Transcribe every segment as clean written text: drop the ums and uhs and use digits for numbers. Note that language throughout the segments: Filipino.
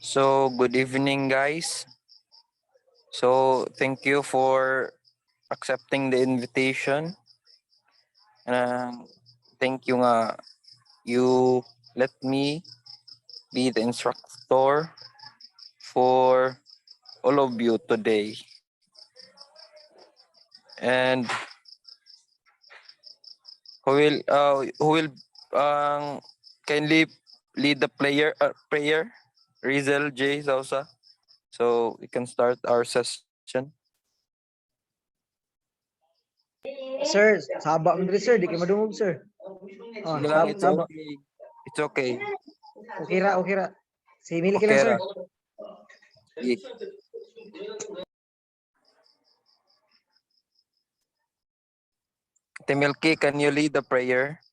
So, good evening, guys. So, thank you for accepting the invitation. And thank you nga you let me be the instructor for all of you today. And who will kindly lead the prayer? Rizal J. Sausa. So we can start our session. Sir, saba mo diri sir, di kay madungog sir. Oh, Sige lang, saba. It's okay. Okay ra, okay ra. Si Milky Okay lang sir. ra. Sige. Timilki, can you lead the prayer?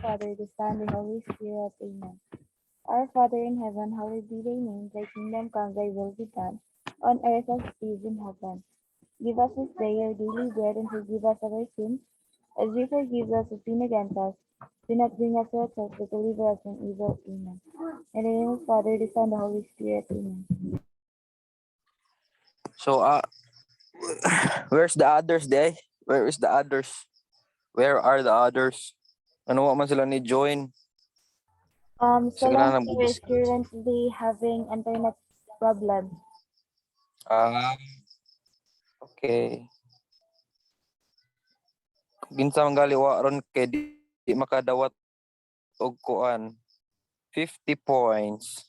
Father, the Son, the Holy Spirit. Amen. Our Father in heaven, hallowed be thy name. Thy kingdom come, thy will be done, on earth as it is in heaven. Give us this day our daily bread, and forgive us our sins, as we forgive those who sin against us. Do not bring us to a test, but deliver us from evil. Amen. In the name of the Father, the Son, the Holy Spirit. Amen. So, where's the others, day? Where is the others? Where are the others? Ano man sila ni join? Solange is currently having internet problems. Okay. Ginsa man gali wa ron kay di makadawat og kuan. 50 points.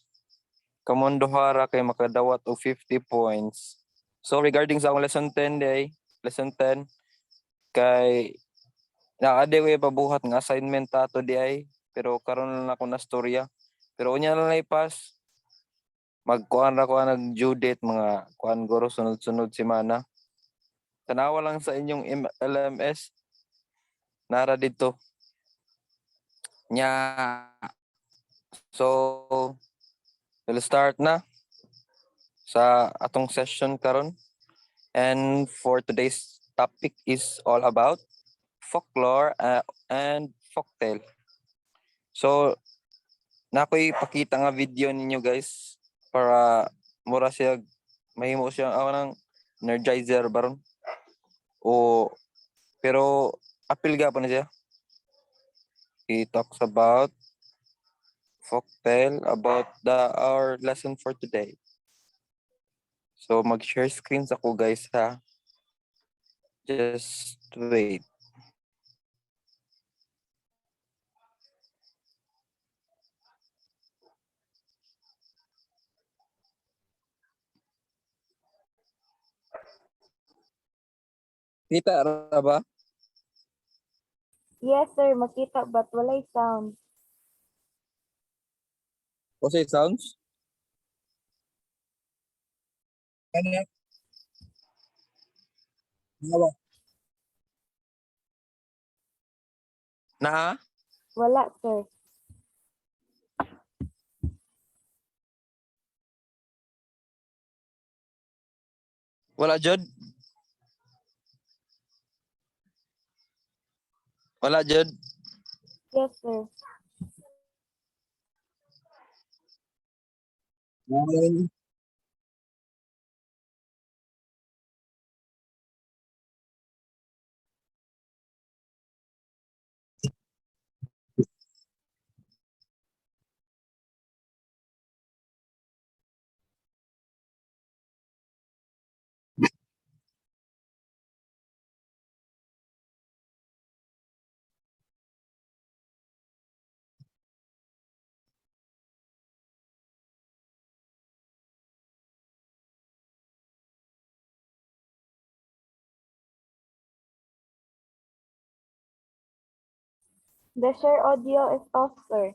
Kamondohara kay makadawat og 50 points. So regarding sa akong lesson 10 day, lesson 10 kay naade way pabuhat nga assignment tato di ay pero karon lang ako na storya. Pero unya lang na ipas. Magkuan ra ko nag due date mga kuan guro sunod-sunod semana. Tanawa lang sa inyong LMS nara dito. Nya so we'll start na sa atong session karon. And for today's topic is all about folklore and folktale. So nakoy pakita nga video ninyo guys para mura siya mahimo siya nang energizer baron. O pero apil gapon na siya. He talks about folktale about our lesson for today. So mag-share screens ako guys ha. Just wait. Kita ra ba? Yes, sir. Makita, but walay sound. Kasi sounds? Kanya? Nawa. Na? Wala, sir. Wala jud? Wala jud? Yes, sir. The share audio is off, sir.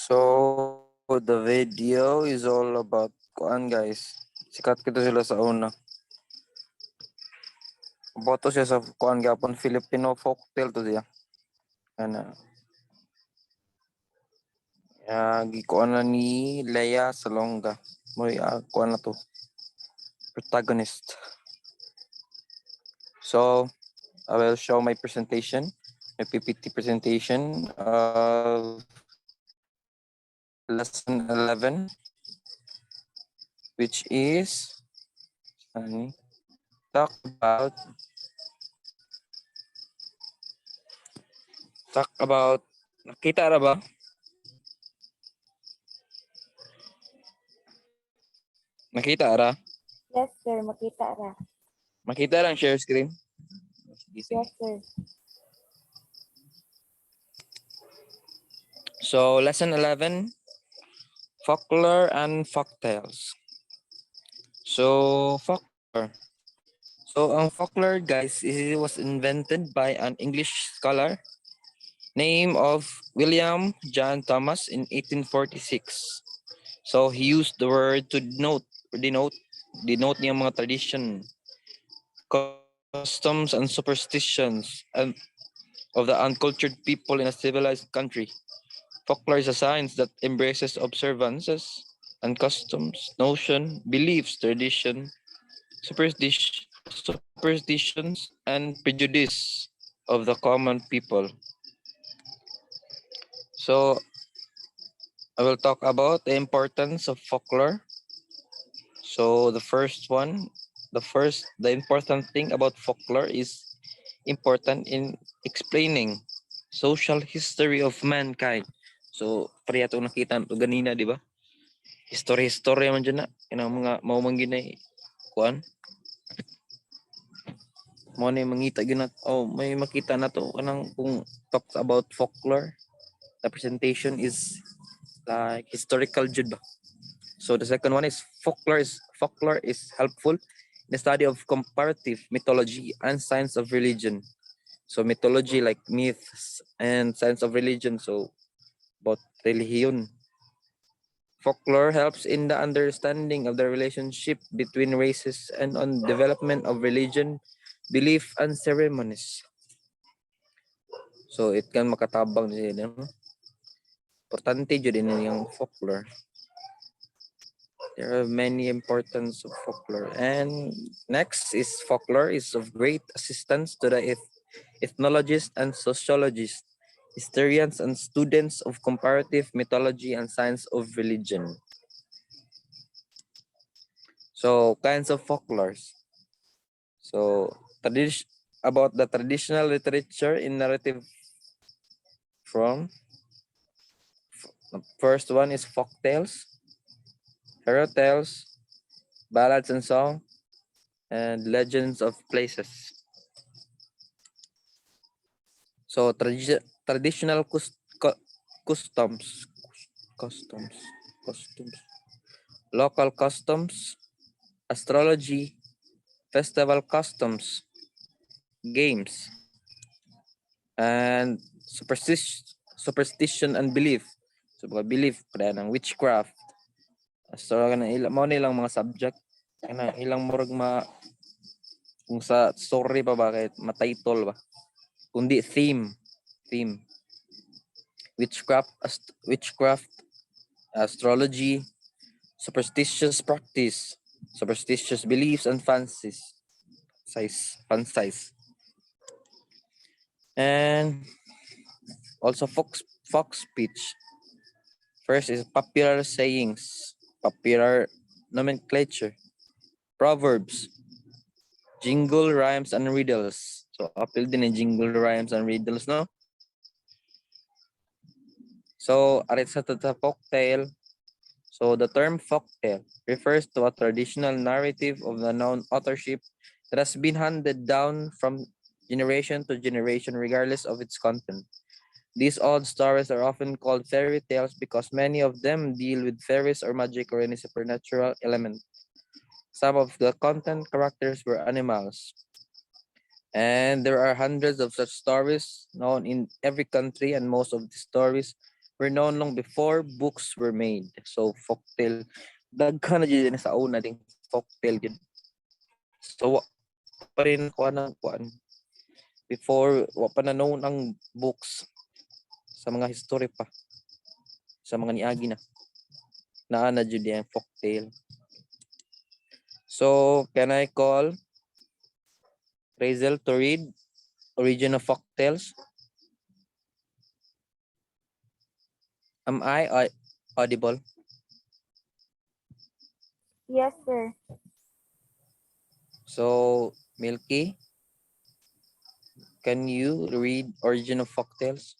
So the video is all about kuan guys. Sikat kito sila sa una. Boto siya sa kuan gapon Filipino folktale to siya. Ana. Gikuan na ni Leia Salonga. Moy kuan na to. Protagonist. So I will show my presentation, my PPT presentation of lesson 11, which is talk about nakita ra ba? Nakita ra? Yes, sir. Makita ra. Makita lang share screen. Yes, sir. So lesson 11, folklore and folktales. So folklore. So ang folklore guys it was invented by an English scholar name of William John Thomas in 1846. So he used the word to denote niyang mga tradition, customs and superstitions and of the uncultured people in a civilized country. Folklore is a science that embraces observances and customs, notion, beliefs, tradition, superstitions, and prejudice of the common people. So I will talk about the importance of folklore. So the important thing about folklore is important in explaining social history of mankind. So pareha itong nakita ito ganina, di ba? History man dyan na. Yan ang mga maumanggin kuan. Mo na mangita ginat. Oh, may makita na to kanang kung talks about folklore. The presentation is like historical jud ba. So the second one is folklore is helpful in the study of comparative mythology and science of religion. So mythology like myths and science of religion. So about religion. Folklore helps in the understanding of the relationship between races and on development of religion, belief, and ceremonies. So it can makatabang din. Importante jud din yung folklore. There are many importance of folklore. And next is folklore is of great assistance to the ethnologists and sociologists, historians and students of comparative mythology and science of religion. So kinds of folklores. So about the traditional literature in narrative form. First one is folk tales, fairy tales, ballads and song, and legends of places. So traditional customs, local customs, astrology, festival customs, games, and superstition and belief. So mga belief pada ng witchcraft. So mo nilang mga subject kana ilang murag kung sa story pa bakit ma-title ba kundi theme witchcraft astrology, superstitious practice, superstitious beliefs and fancies fun size, and also folk speech. First is popular sayings, popular nomenclature, proverbs, jingle rhymes and riddles. So apil din yung jingle rhymes and riddles, no? So arit sa folktale. So the term folktale refers to a traditional narrative of the known authorship that has been handed down from generation to generation regardless of its content. These old stories are often called fairy tales because many of them deal with fairies or magic or any supernatural element. Some of the content characters were animals. And there are hundreds of such stories known in every country, and most of the stories were known long before books were made. So folktale daghan na jud sa una ding folktale jud. So wa pa rin kuan ng kuan before wa pa na known ang books sa mga history pa sa mga niagi na naa na jud yung folktale. So can I call Razel to read Origin of Folktales? Am I audible? Yes, sir. So, Milky, can you read Origin of Folktales?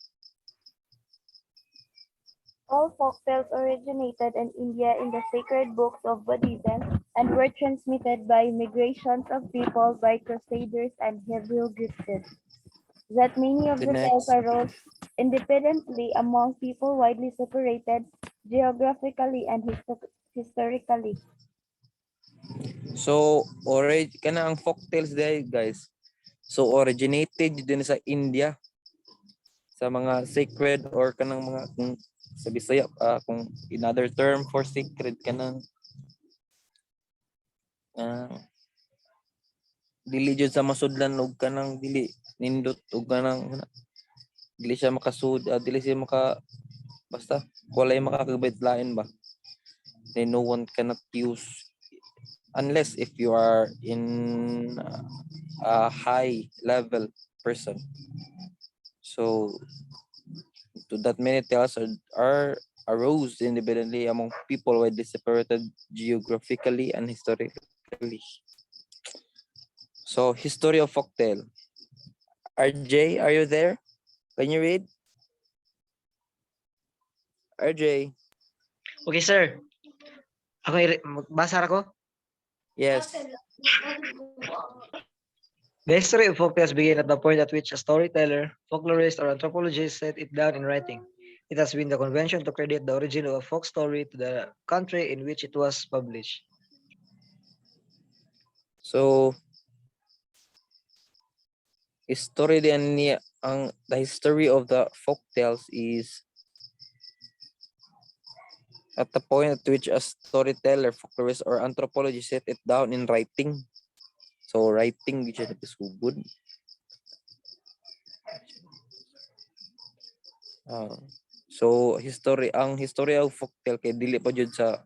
All folktales originated in India in the sacred books of Buddhism and were transmitted by migrations of people by crusaders and Hebrew gifted. That many of The the tales next. arose independently among people widely separated geographically and historically. So, kana ang folktales day, guys. So, originated din sa India sa mga sacred or kanang mga kung sa Bisaya kung another term for sacred kanang dili jud sa masudlan og kanang dili nindot og kanang dili siya dili siya maka basta walay makakabit lain ba. Then no one cannot use unless if you are in a high level person. So to that many tales are arose independently among people widely separated geographically and historically. So history of folktale. RJ, are you there? Can you read? RJ. Okay, sir. Ako magbasa ra ko. Yes. The history of folktales began at the point at which a storyteller, folklorist, or anthropologist set it down in writing. It has been the convention to credit the origin of a folk story to the country in which it was published. So history din niya the history of the folk tales is at the point at which a storyteller, folklorist, or anthropologist set it down in writing. So writing which is good. So history of folktale kay dili pa jud sa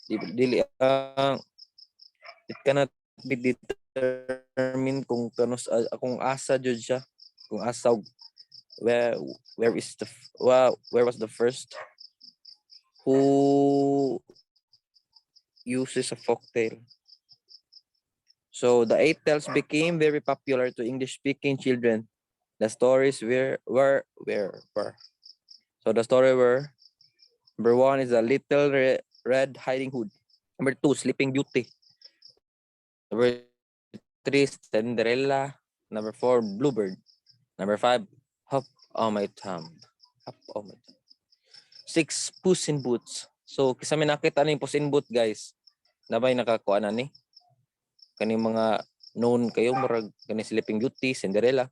dili it cannot be determined kung kung asa jud siya kung asa where where was the first who uses a folktale. So the eight tales became very popular to English-speaking children. The stories were. So the story were number 1 is a Little Red Hiding Hood. Number 2, Sleeping Beauty. Number 3, Cinderella. Number 4, Bluebird. Number 5, Hop on My Thumb. Hop on My Thumb. 6, Puss in Boots. So kisa may nakita ni Puss in Boots, guys. Nabay nakakuha na ni kaning mga known kayo murag kani Sleeping Beauty, Cinderella,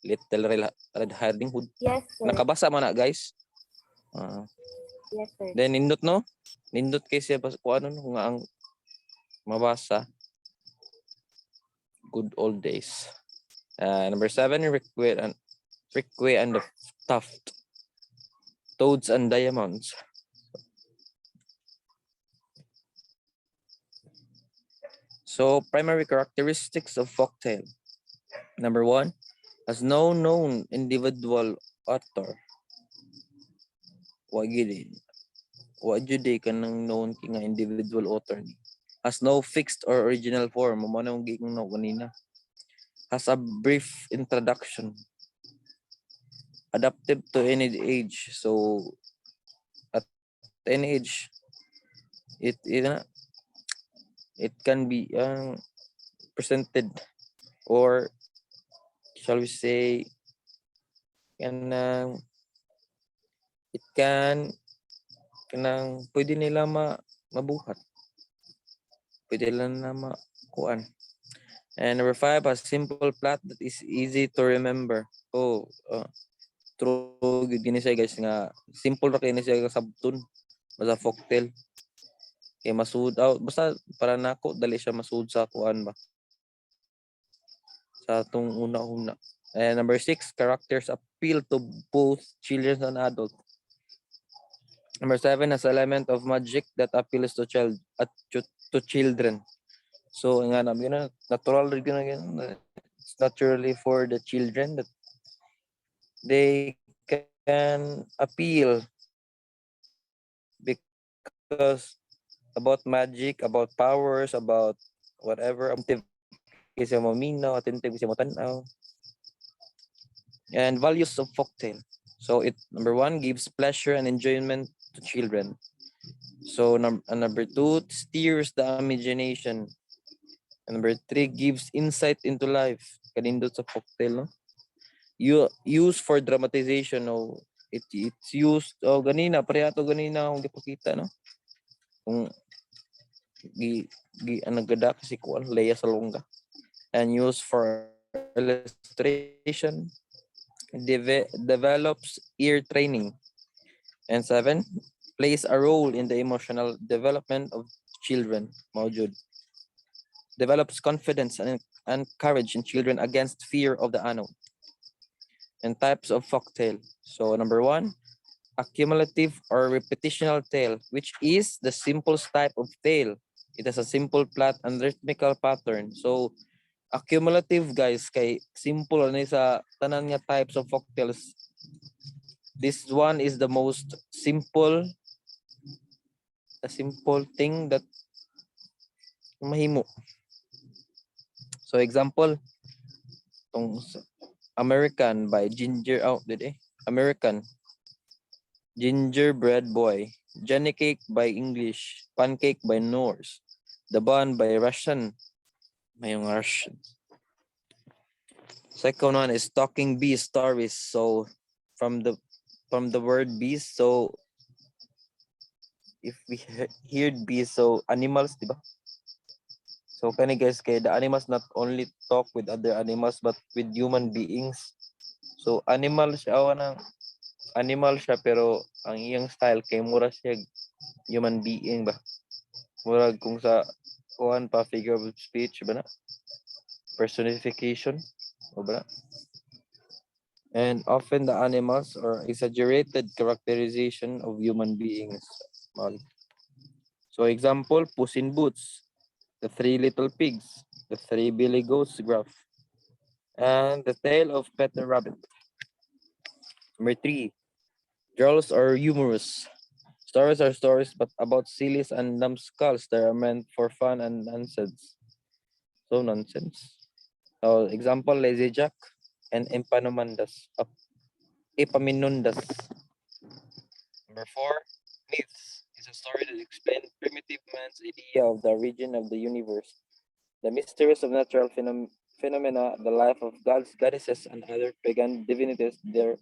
Little Red Hiding Hood. Yes, sir. Nakabasa man na, guys. Yes, sir. Then nindot no? Nindot kay siya kung ano no nga ang mabasa. Good old days. Number 7, Rickwe and the Tuft. Toads and Diamonds. So primary characteristics of folktale. Number 1, has no known individual author. Wa jud kanang known nga individual author ni. Has no fixed or original form. Mo nang giging no kanina. Has a brief introduction. Adaptive to any age. So at any age it can be presented or shall we say it can pwede nila mabuhat. Pwede lang na makuan. And number 5, a simple plot that is easy to remember. true gyud gini siya guys nga simple ra kay ni siya sabton basta folktale. Kay masud basta para nako dali siya masud sa kuan ba. Sa atong una-una. And number 6, characters appeal to both children and adults. Number 7 has element of magic that appeals to to children. So nga namin na natural rin na it's naturally for the children that they can appeal because about magic, about powers, about whatever attentive kasi mo minaw, attentive kasi mo tanaw. And values of folktale. So number 1 gives pleasure and enjoyment to children. So number 2 steers the imagination. And number 3 gives insight into life. Kanindot sa folktale, no? You use for dramatization, no? It's used ganina pareha to ganina kung gipakita, no? Kung ang nagada kasi kuan Leia Salonga. And used for illustration, develops ear training. And 7 plays a role in the emotional development of children. Maujud. Develops confidence and courage in children against fear of the unknown. And types of folktale. So number 1, accumulative or repetitional tale, which is the simplest type of tale. It has a simple plot and rhythmical pattern. So accumulative guys kay simple ni sa tanan nga types of folktales. This one is the most simple thing that mahimo. So example, tong American by American. Gingerbread Boy. Johnny Cake by English. Pancake by Norse. The Bun by Russian. Mayong Russian. Second one is Talking Bee Stories. So from the word bees, so if we heard bees, so animals, diba? So kani guys, kay the animals not only talk with other animals but with human beings. So animal siya pero ang iyang style kay mura siya human being ba. Murag kung sa kuan pa figure of speech ba na? Personification o ba na? And often the animals are exaggerated characterization of human beings. So example, Puss in Boots, The Three Little Pigs, The Three Billy Goats Graph, and The Tale of Peter Rabbit. Number 3, girls are humorous. Stories are stories but about sillies and numbskulls that are meant for fun and nonsense. So nonsense. So example, Lazy Jack and Epaminondas. Number 4, myths is a story that explains primitive man's idea of the origin of the universe, the mysteries of natural phenomena, the life of gods, goddesses, and other pagan divinities, their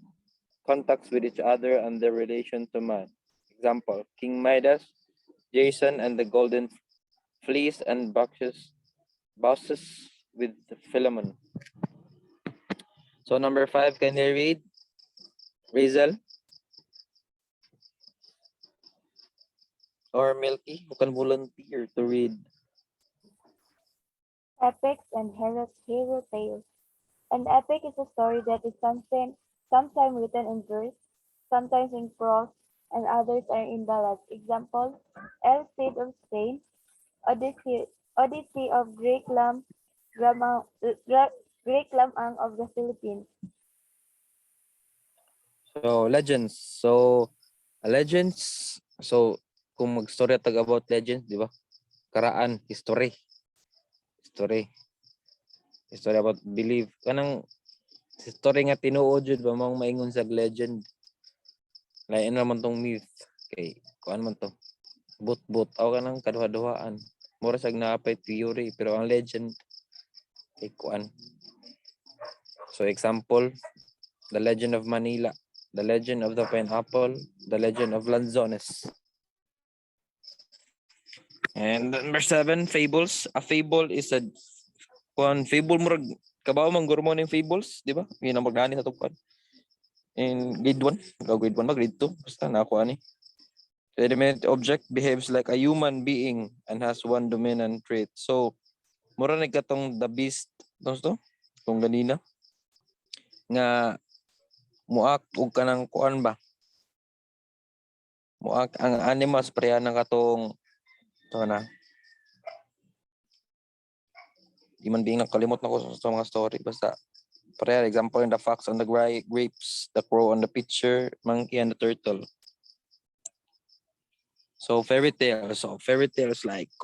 contacts with each other, and their relation to man. Example, King Midas, Jason and the Golden Fleece, and Baucis with Philemon. So number 5, can you read? Rizal or Milky, who can volunteer to read? Epics and hero tales. An epic is a story that is sometimes written in verse, sometimes in prose, and others are in ballads. Example, El Cid of Spain, Odyssey of Greek Lamang of the Philippines. So legends. So legends. So kung mag-story tag about legends, di ba? Karaan, history. History about belief. Kanang history nga tinuod jud ba mong maingon sa legend. Lain naman tong myth. Okay, kuan man to. But aw kanang kaduha-duhaan. Mura sag naapay theory pero ang legend kay kuan. So example, The Legend of Manila, The Legend of the Pineapple, The Legend of Lanzones. And number 7, fables. A fable is a fable murag kabaw man gurmo ning fables, di ba? Yun ang magani sa tugpan. in grade 1. Grade 1 ba? Grade 2? Basta nakuha ni. The dominant object behaves like a human being and has one dominant trait. So, mura na katong the beast. To? Kung ganina. Nga, muak og kanang kuan ba? Muak ang animals pareha ng katong ito na. Di man din nakalimot na ko sa mga story. Basta, pareha, example in the fox on the grapes, the crow on the pitcher, monkey and the turtle. So, fairy tales. So, fairy tales like,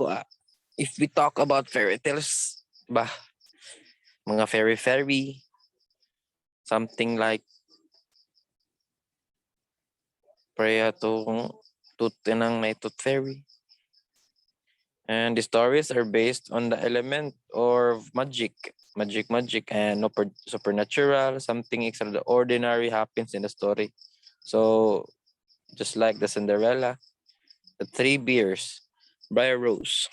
if we talk about fairy tales, ba, mga fairy, something like, pareha tong tutinang may tooth fairy. And the stories are based on the element or magic, and supernatural. Something extraordinary happens in the story. So, just like the Cinderella, the Three Bears, Briar Rose,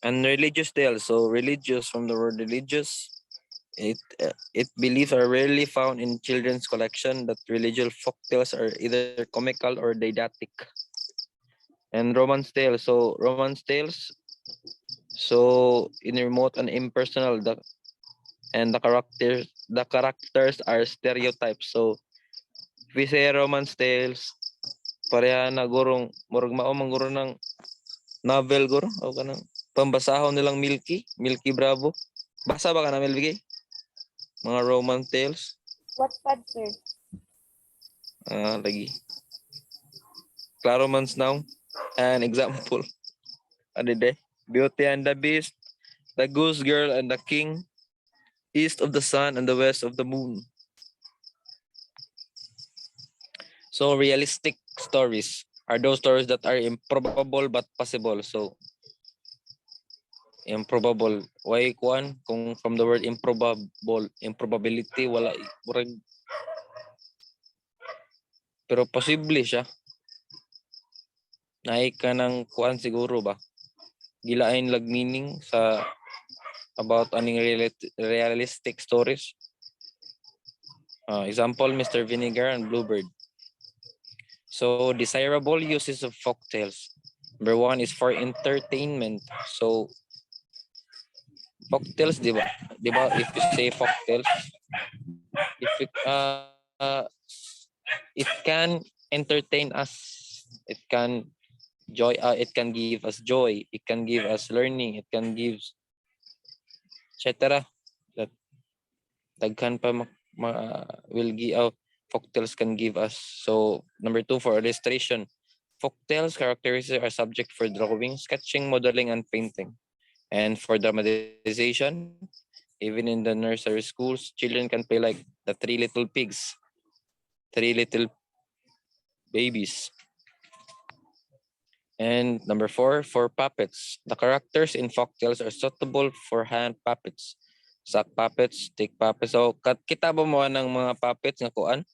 and religious tales. So, religious from the word religious. It beliefs are rarely found in children's collection. That religious folk tales are either comical or didactic. And romance tales. So, romance tales. So, in remote and impersonal, and the characters are stereotypes. So, if we say romance tales, pareha na gurong murag mao man guro ng novel guro o kanang pambasahon nilang Milky Bravo. Basa ba ka na Milky? Mga romance tales. Wattpad, sir. Lagi. Klaro man's now. An example. Ade Beauty and the Beast, The Goose Girl and the King, East of the Sun and the West of the Moon. So realistic stories are those stories that are improbable but possible. So improbable. Why kuan? Kung from the word improbability, wala murag. Pero posible siya. Naay ka ng kuan siguro ba? Gilain lag meaning sa about aning realistic stories. Example, Mr. Vinegar and Bluebird. So desirable uses of folktales. Number 1 is for entertainment. So folktales, di ba? Di ba if you say folktales, if it can entertain us. It can it can give us joy. It can give us learning. It can give etc. That daghan pa will give out folktales can give us. So number 2 for illustration. Folktales characteristics are subject for drawing, sketching, modeling, and painting. And for dramatization, even in the nursery schools, children can play like the Three Little Pigs, Three Little Babies. And number 4, for puppets. The characters in folktales are suitable for hand puppets. Sack puppets, stick puppets. So, kita ba mo ng mga puppets nga kuan?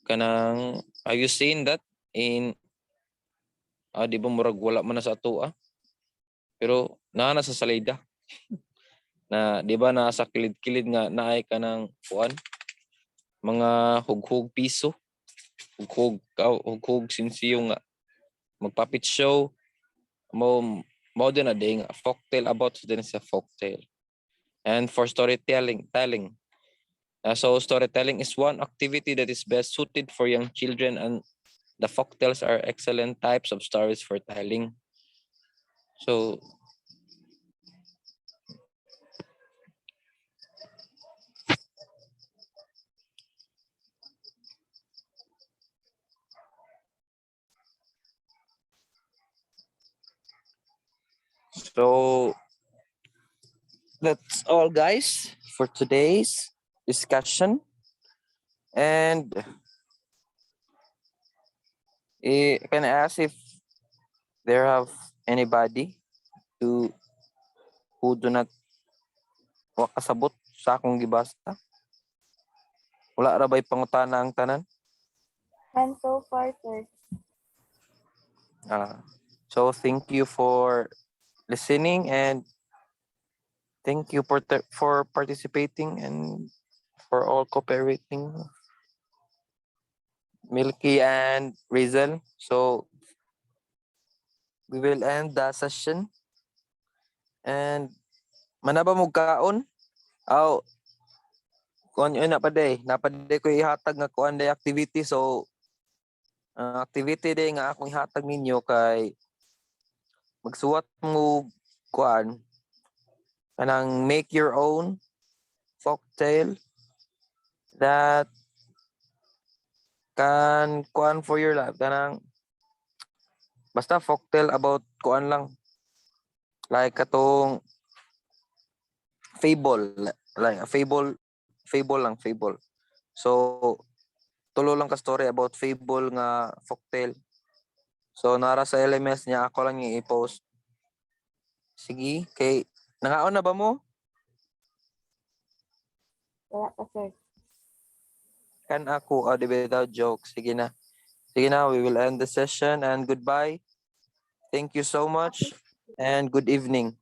Kanang, have you seen that in, di ba murag wala man na sa ato Pero, na sa salida. Na, di ba nasa kilid-kilid nga naay ka ng kuan? Mga hughug piso. Hughug sinsiyo nga. Mag-puppet show. Mo din na ding folktale about din sa folktale. And for storytelling. So storytelling is one activity that is best suited for young children, and the folktales are excellent types of stories for telling. So that's all, guys, for today's discussion. And can I ask if there have anybody who do not wakasabot sa akong gibasta? Wala ra ba'y pangutana ang tanan? And so far, sir. So thank you for listening, and thank you for participating, and for all cooperating. Milky and Rizal. So we will end the session. And manaba mo kaon? Aw, kuan yun napaday ko ihatag nga kuan day activity. So activity day nga akong ihatag ninyo kay magsuwat mo kuan kanang make your own folktale that can kuan for your life kanang basta folktale about kuan lang like katong fable like a fable lang fable. So tulo lang ka story about fable nga folktale. So nara sa LMS niya ako lang i-post. Sige, kay nangaon na ba mo? Wala pa, sir. Kan ako di without joke. Sige na. Sige na, we will end the session and goodbye. Thank you so much and good evening.